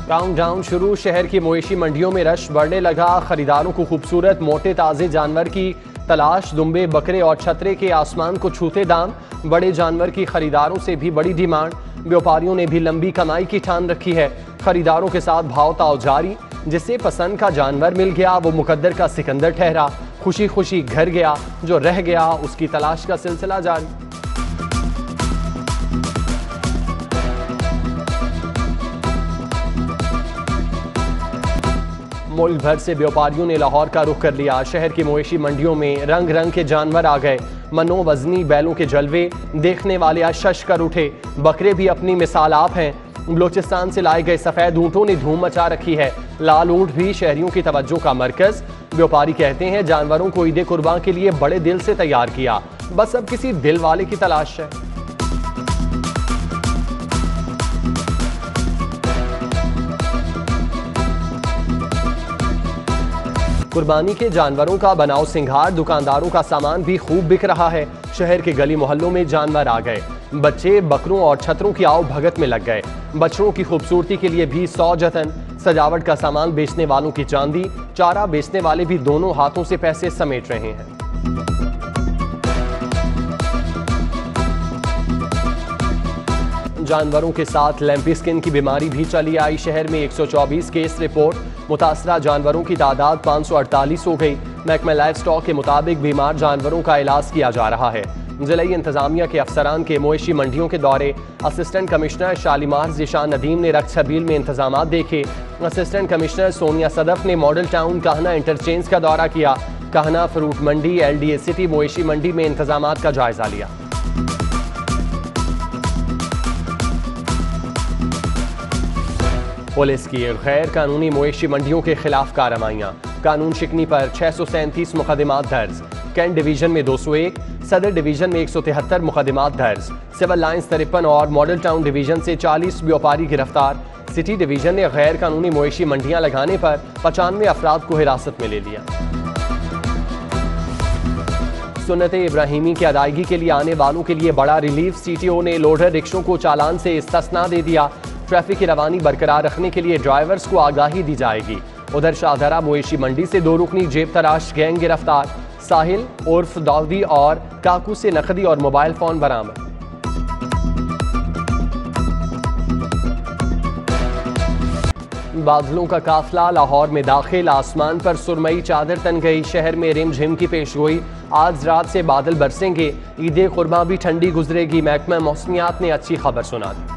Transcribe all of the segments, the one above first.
Countdown शुरू। शहर की मवेशी मंडियों में रश बढ़ने लगा। खरीदारों को खूबसूरत मोटे ताज़े जानवर की तलाश। दुम्बे, बकरे और छतरे के आसमान को छूते दाम। बड़े जानवर की खरीदारों से भी बड़ी डिमांड। व्यापारियों ने भी लंबी कमाई की ठान रखी है। खरीदारों के साथ भाव ताव जारी। जिसे पसंद का जानवर मिल गया वो मुकद्दर का सिकंदर ठहरा। खुशी खुशी घर गया, जो रह गया उसकी तलाश का सिलसिला जारी। मुल्क भर से व्यापारियों ने लाहौर का रुख कर लिया। शहर की मवेशी मंडियों में रंग रंग के जानवर आ गए। मनो वजनी बैलों के जलवे देखने वाले आज शश कर उठे। बकरे भी अपनी मिसाल आप हैं। बलोचिस्तान से लाए गए सफेद ऊंटों ने धूम मचा रखी है। लाल ऊंट भी शहरियों की तवज्जो का मरकज। व्यापारी कहते हैं जानवरों को ईद कुर्बान के लिए बड़े दिल से तैयार किया, बस अब किसी दिल वाले की तलाश है। कुर्बानी के जानवरों का बनाओ सिंगार। दुकानदारों का सामान भी खूब बिक रहा है। शहर के गली मोहल्लों में जानवर आ गए। बच्चे बकरों और छतरों की आओ भगत में लग गए। बछड़ों की खूबसूरती के लिए भी 100 जतन। सजावट का सामान बेचने वालों की चांदी। चारा बेचने वाले भी दोनों हाथों से पैसे समेट रहे हैं। जानवरों के साथ लैम्पी स्किन की बीमारी भी चली आई। शहर में 124 केस रिपोर्ट। मुतासरा जानवरों की तादाद 548 हो गई। महकमा लाइफ स्टॉक के मुताबिक बीमार जानवरों का इलाज किया जा रहा है। जिलाई इंतजामिया के अफसरान के मवेशी मंडियों के दौरे। असिस्टेंट कमिश्नर शालीमार ज़िशान नदीम ने रक्त छबील में इंतजाम देखे। असिस्टेंट कमिश्नर सोनिया सदफ ने मॉडल टाउन कहना इंटरचेंज का दौरा किया। कहना फ्रूट मंडी, LDA सिटी मवेशी मंडी में इंतजाम का जायजा लिया। पुलिस की गैर कानूनी मवेशी मंडियों के खिलाफ कार्रवाइयां। कानून शिकनी पर 637 मुकदमात दर्ज। कैंट डिवीजन में 201, सदर डिवीजन में 173 मुकदमात दर्ज। सिविल लाइंस 53 और मॉडल टाउन डिवीजन से 40 व्यापारी गिरफ्तार। सिटी डिवीजन ने गैर कानूनी मवेशी मंडियां लगाने पर 95 अफराद को हिरासत में ले लिया। सुन्नत इब्राहिमी की अदायगी के लिए आने वालों के लिए बड़ा रिलीफ। CTO ने लोडर रिक्शों को चालान से इस्तिस्ना दे दिया। ट्रैफिक की रवानी बरकरार रखने के लिए ड्राइवर्स को आगाही दी जाएगी। उधर शाहदरा मवेशी मंडी से 2 रुकनी जेब तराश गैंग गिरफ्तार। साहिल उर्फ दाऊदी और काकू से नकदी और मोबाइल फोन बरामद। बादलों का काफिला लाहौर में दाखिल। आसमान पर सुरमई चादर तन गई। शहर में रिमझिम की पेशगोई। आज रात से बादल बरसेंगे। ईद कुर्बान भी ठंडी गुजरेगी। महकमा मौसमियात ने अच्छी खबर सुना दी।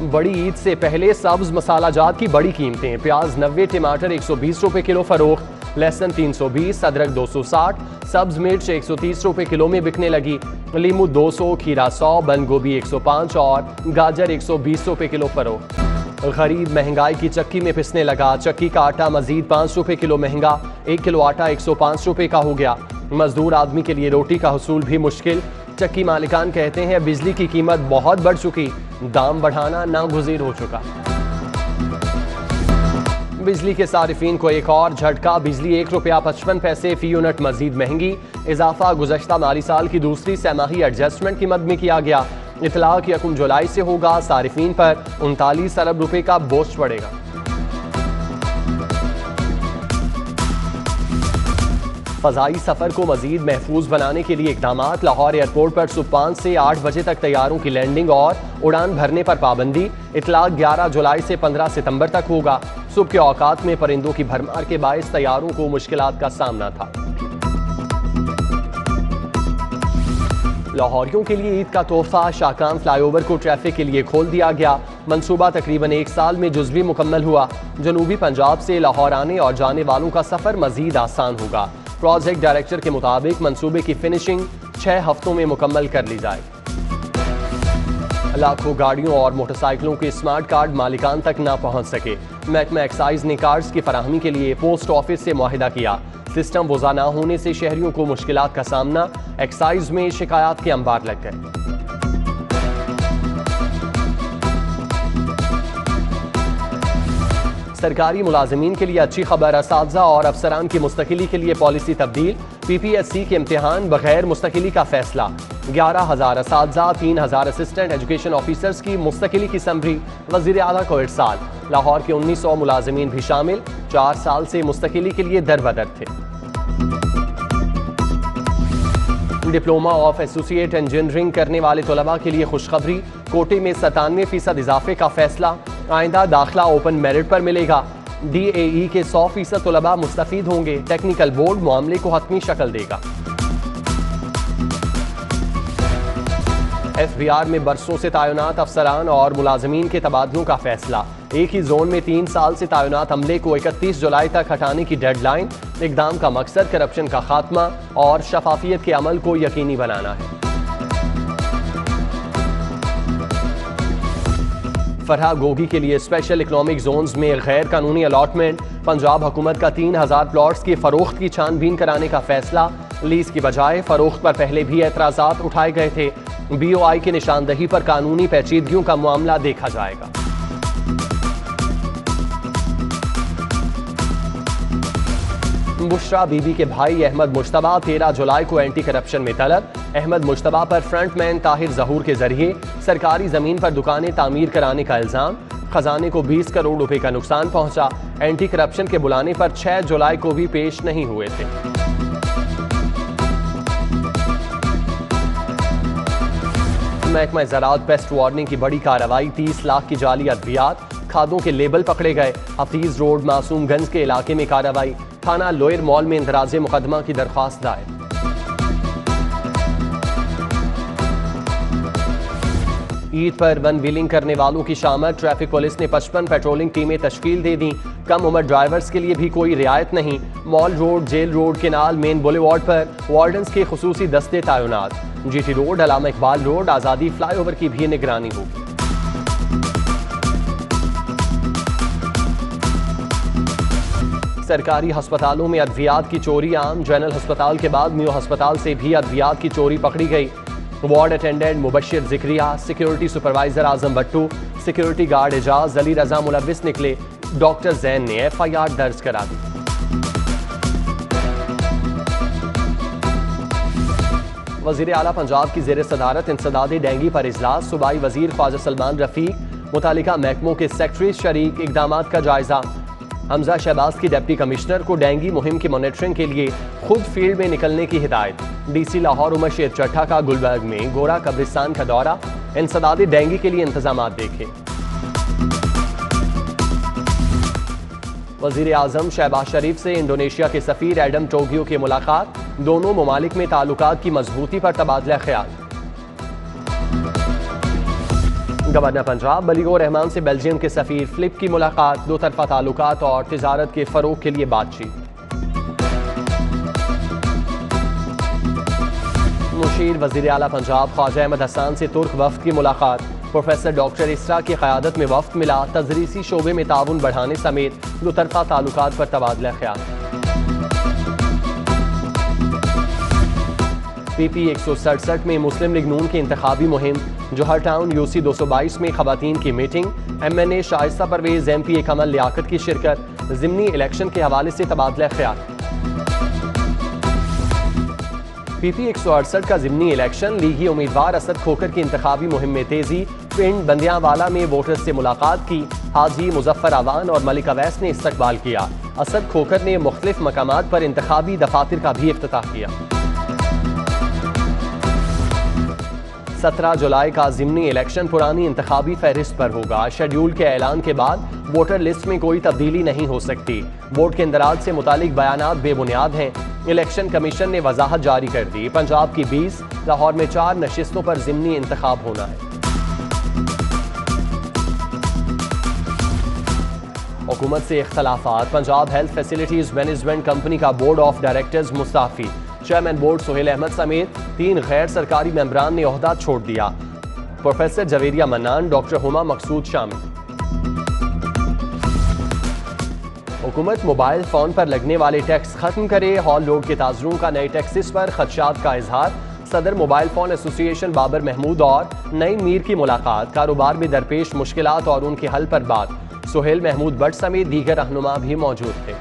बड़ी ईद से पहले सब्ज मसाला जात की बड़ी कीमतें। प्याज 90, टमाटर 120 रुपए किलो फरोख्त। लहसुन 320, अदरक 260, सब्ज मिर्च 130 रुपए किलो में बिकने लगी। लीमू 200, खीरा 100, बंद गोभी 105 और गाजर 120 रुपए किलो फरोख्त। गरीब महंगाई की चक्की में पिसने लगा। चक्की का आटा मजीद 5 रुपए किलो महंगा। 1 किलो आटा 105 रुपए का हो गया। मजदूर आदमी के लिए रोटी का हसूल भी मुश्किल। चक्की मालिकान कहते हैं बिजली की कीमत बहुत बढ़ चुकी, दाम बढ़ाना नागुज़ीर हो चुका। बिजली के सारिफीन को एक और झटका। बिजली ₹1.55 फी यूनिट मजीद महंगी। इजाफा गुज़श्ता माली साल की दूसरी सैमाही एडजस्टमेंट की मद में किया गया। इतला कि 1 जुलाई से होगा। सारिफीन पर 39 अरब रुपए का बोझ पड़ेगा। फ़ज़ाई सफ़र को मज़ीद महफूज बनाने के लिए इक़दाम। लाहौर एयरपोर्ट पर सुबह 5 से 8 बजे तक तैयारों की लैंडिंग और उड़ान भरने पर पाबंदी। इतलाक़ 11 जुलाई से 15 सितंबर तक होगा। सुबह के औकात में परिंदों की भरमार के बायस तैयारों को मुश्किलात का सामना था। लाहौरियों के लिए ईद का तोहफा। शाकाम फ्लाईओवर को ट्रैफिक के लिए खोल दिया गया। मंसूबा तकरीबन 1 साल में जुज़वी मुकम्मल हुआ। जनूबी पंजाब से लाहौर आने और जाने वालों का सफ़र मज़ीद आसान होगा। प्रोजेक्ट डायरेक्टर के मुताबिक मंसूबे की फिनिशिंग 6 हफ्तों में मुकम्मल कर ली जाए। लाखों गाड़ियों और मोटरसाइकिलों के स्मार्ट कार्ड मालिकान तक ना पहुंच सके। महकमा एक्साइज ने कार्ड्स की फराहमी के लिए पोस्ट ऑफिस से मुआहिदा किया। सिस्टम वज़ा ना होने से शहरियों को मुश्किलात का सामना। एक्साइज में शिकायत के अंबार लग गए। सरकारी मुलाजमीन के लिए अच्छी खबर, असातिज़ा और अफसरान की मुस्तकिली के लिए पॉलिसी तब्दील। PPSC के इम्तिहान बगैर मुस्तकिली का फैसला। 11,000 असातिज़ा, 3,000 असिस्टेंट एजुकेशन ऑफिसर्स की मुस्तकिली की समरी वज़ीर आला को इरसाल। लाहौर के 1900 मुलाजमीन भी शामिल, 4 साल से मुस्तकिली के लिए दरबदर थे। डिप्लोमा ऑफ एसोसिएट इंजीनियरिंग करने वाले तलबा के लिए खुशखबरी, कोटे में 97% इजाफे का फैसला। आइंदा दाखिला ओपन मेरिट पर मिलेगा। DAE के 100% तलबा मुस्तफीद होंगे। टेक्निकल बोर्ड मामले को हतमी शक्ल देगा। FBR में बरसों से तैनात अफसरान और मुलाजमीन के तबादलों का फैसला। एक ही जोन में 3 साल से तैनात अमले को 31 जुलाई तक हटाने की डेडलाइन। इक़दाम का मकसद करप्शन का खात्मा और शफाफियत के अमल को यकीनी बनाना है। फरहा गोगी के लिए स्पेशल इकनॉमिक जोन्स में गैर कानूनी अलॉटमेंट। पंजाब हुकूमत का 3000 प्लॉट्स की फरोख्त की छानबीन कराने का फैसला। लीज की बजाय फरोख्त पर पहले भी एतराज़ात उठाए गए थे। BOI की निशानदही पर कानूनी पेचीदगियों का मामला देखा जाएगा। बुशरा बीबी के भाई अहमद मुश्तबा 13 जुलाई को एंटी करप्शन में तलब। अहमद मुश्तबा पर फ्रंटमैन ताहिर जहूर के जरिए सरकारी जमीन पर दुकानें तामीर कराने का इल्जाम। खजाने को 20 करोड़ रुपए का नुकसान पहुंचा। एंटी करप्शन के बुलाने पर 6 जुलाई को भी पेश नहीं हुए थे। महकमा ज़राअत पेस्ट वार्निंग की बड़ी कार्रवाई। 30 लाख की जाली अद्वियात, खादों के लेबल पकड़े गए। हफीज रोड मासूमगंज के इलाके में कार्रवाई। थाना लोयर मॉल में इंदराज मुकदमा की दरख्वास्त दायर। ईद पर वन व्हीलिंग करने वालों की शामत। ट्रैफिक पुलिस ने 55 पेट्रोलिंग टीमें तश्कील दे दी। कम उम्र ड्राइवर्स के लिए भी कोई रियायत नहीं। Mall Road, Jail Road, Canal, Main Boulevard पर वार्डन्स के खुसूसी दस्ते तैनात। GT Road, Allama Iqbal Road, Azadi flyover की भी निगरानी होगी। सरकारी अस्पतालों में अद्वियात की चोरी आम। जनरल अस्पताल के बाद म्यू अस्पताल से भी अद्वियात की चोरी पकड़ी गई। Ward attendant Mubashir Zikriya, security supervisor Azam Bhattu, security guard Ejaz Ali Raza मुलविस निकले। डॉक्टर जैन ने FIR दर्ज करा दी। वज़ीर आला पंजाब की ज़ेर सदारत इंसदाद डेंगी पर इजलास। सूबाई वज़ीर ख्वाजा सलमान रफ़ीक, मुतालिका महकमों के सेक्रेटरी शरीक। इक़दामात का जायजा। हमजा शहबाज की डिप्टी कमिश्नर को डेंगी मुहिम की मॉनिटरिंग के लिए खुद फील्ड में निकलने की हिदायत। DC लाहौर उमर शेर चट्ठा का गुलबर्ग में गोरा कब्रिस्तान का दौरा। इंसदाद डेंगी के लिए इंतजामात देखे। वज़ीर आज़म शहबाज शरीफ से इंडोनेशिया के सफ़ीर एडम टोगियो की मुलाकात। दोनों ममालिक में ताल्लुकात की मजबूती पर तबादला ख्याल। गवर्नर पंजाब बलीगो रहमान से बेल्जियम के सफ़ीर फिलिप की मुलाकात। दो तरफा ताल्लुकात और तिजारत के फ़रोग के लिए बातचीत। मुशीर वज़ीर आला पंजाब ख्वाजा अहमद हसन से तुर्क वफ़द की मुलाकात। प्रोफेसर डॉक्टर इसरा की क़यादत में वफ़द मिला। तदरीसी शोबे में ताउन बढ़ाने समेत दो तरफा ताल्लुकात पर तबादला ख्याल। PP 167 में मुस्लिम लीग नून की इंतखाबी मुहिम। जोहर टाउन UC 222 में खवातीन की मीटिंग। MNA शाइस्ता परवेज, MP कमल लियाकत की शिरकत। ज़िमनी इलेक्शन के हवाले से तबादला ख्याल। PP 168 का ज़िमनी इलेक्शन। लीगी उम्मीदवार असद खोकर की इंतखाबी मुहिम में तेजी। पिंड बंदियावाला में वोटर्स से मुलाकात की। हाजी मुजफ्फर अवान और मलिक अवैस ने इस्तकबाल किया। असद खोकर ने मुख्तलिफ मकामात पर इंतखाबी दफातर का भी इफ्तिताह किया। 17 जुलाई का ज़िमनी इलेक्शन पुरानी इंतखाबी फहरिस्त पर होगा। शेड्यूल के ऐलान के बाद वोटर लिस्ट में कोई तब्दीली नहीं हो सकती। वोट के इंदराज से मुतालिक बयानात बेबुनियाद हैं। इलेक्शन कमीशन ने वजाहत जारी कर दी। पंजाब की 20, लाहौर में 4 नशिस्तों पर ज़िमनी इंतखाब होना है। हुकूमत से इख्तलाफात। Punjab health facilities management company का बोर्ड ऑफ डायरेक्टर्स मुस्ताफी। चेयरमैन बोर्ड सोहेल अहमद समेत 3 गैर सरकारी मेंबरान ने ओहदा छोड़ दिया। प्रोफेसर जवेरिया मन्नान, डॉक्टर हुमा मकसूद शामिल। हुकूमत मोबाइल फोन पर लगने वाले टैक्स खत्म करे। हॉल रोड के ताजरों का नए टैक्सेस पर खदशात का इजहार। सदर mobile phone association Babar Mahmood और नईम मीर की मुलाकात। कारोबार में दरपेश मुश्किलात और उनके हल पर बात। सुहेल महमूद भट्ट समेत दीगर रहनुमा भी मौजूद थे।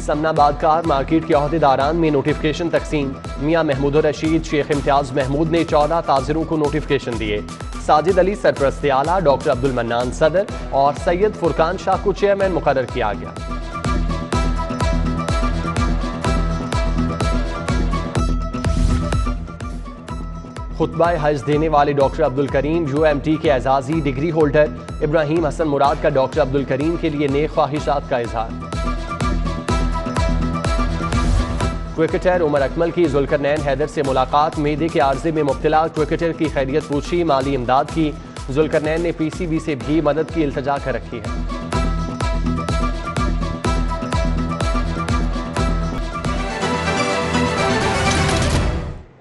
समनाबाद कार मार्केट के अहदेदारान में नोटिफिकेशन तकसीम। मियां महमूद रशीद, शेख इम्तियाज महमूद ने 14 ताजिरों को नोटिफिकेशन दिए। साजिद अली सरपरस्त आला, डॉक्टर अब्दुल मन्नान सदर और सैयद फुरकान शाह को चेयरमैन मुकर्रर किया गया। खुतबा हज देने वाले डॉक्टर अब्दुल करीम UMT के एजाजी डिग्री होल्डर इब्राहिम हसन मुराद का डॉक्टर अब्दुल करीम के लिए नेक ख्वाहिशात का इजहार। क्रिकेटर उमर अकमल की जुल्करनैन हैदर से मुलाकात। मेदे के आर्जे में मुब्तला क्रिकेटर की खैरियत पूछी, माली इमदाद की। जुल्करनैन ने PCB से भी मदद की इल्तजा कर रखी है।